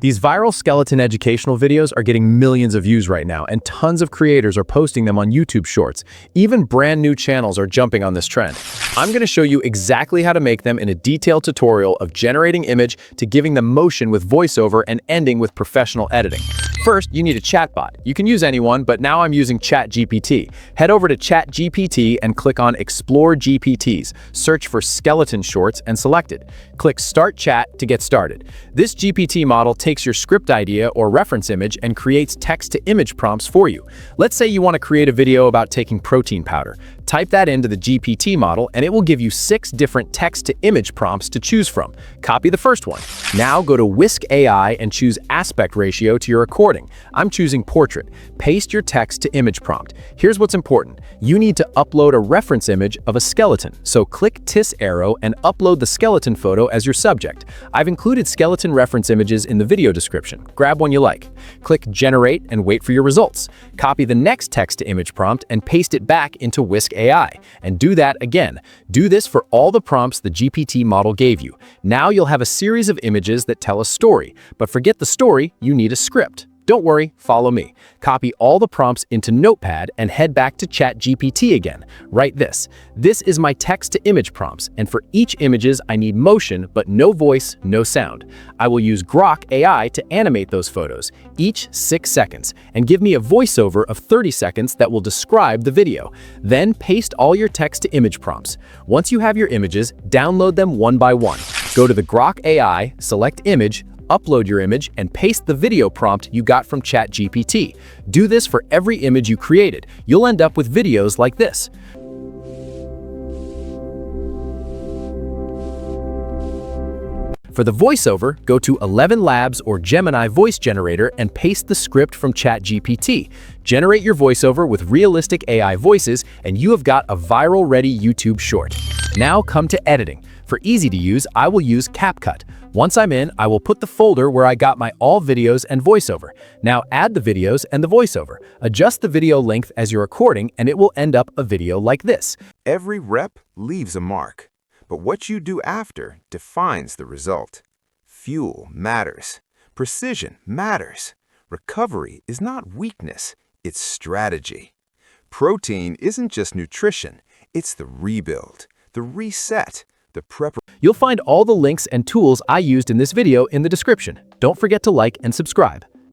These viral skeleton educational videos are getting millions of views right now, and tons of creators are posting them on YouTube Shorts. Even brand new channels are jumping on this trend. I'm going to show you exactly how to make them in a detailed tutorial of generating image to giving them motion with voiceover and ending with professional editing. First, you need a chatbot. You can use anyone, but now I'm using ChatGPT. Head over to ChatGPT and click on Explore GPTs. Search for skeleton shorts and select it. Click Start Chat to get started. This GPT model takes your script idea or reference image and creates text-to-image prompts for you. Let's say you want to create a video about taking protein powder. Type that into the GPT model and it will give you 6 different text-to-image prompts to choose from. Copy the first one. Now go to Whisk AI and choose aspect ratio to your recording. I'm choosing portrait. Paste your text-to-image prompt. Here's what's important. You need to upload a reference image of a skeleton, so click this arrow and upload the skeleton photo as your subject. I've included skeleton reference images in the video description. Grab one you like. Click Generate and wait for your results. Copy the next text-to-image prompt and paste it back into Whisk AI, and do that again. Do this for all the prompts the GPT model gave you. Now you'll have a series of images that tell a story, but forget the story, you need a script. Don't worry, follow me. Copy all the prompts into Notepad and head back to ChatGPT again. Write this. This is my text-to-image prompts, and for each images I need motion but no voice, no sound. I will use Grok AI to animate those photos, each 6 seconds, and give me a voiceover of 30 seconds that will describe the video. Then paste all your text-to-image prompts. Once you have your images, download them one by one. Go to the Grok AI, select Image, upload your image, and paste the video prompt you got from ChatGPT. Do this for every image you created. You'll end up with videos like this. For the voiceover, go to 11 Labs or Gemini Voice Generator and paste the script from ChatGPT. Generate your voiceover with realistic AI voices, and you have got a viral-ready YouTube short. Now come to editing. For easy to use, I will use CapCut. Once I'm in, I will put the folder where I got my all videos and voiceover. Now add the videos and the voiceover. Adjust the video length as you're recording, and it will end up a video like this. Every rep leaves a mark, but what you do after defines the result. Fuel matters. Precision matters. Recovery is not weakness, it's strategy. Protein isn't just nutrition, it's the rebuild, the reset, the preparation. You'll find all the links and tools I used in this video in the description. Don't forget to like and subscribe.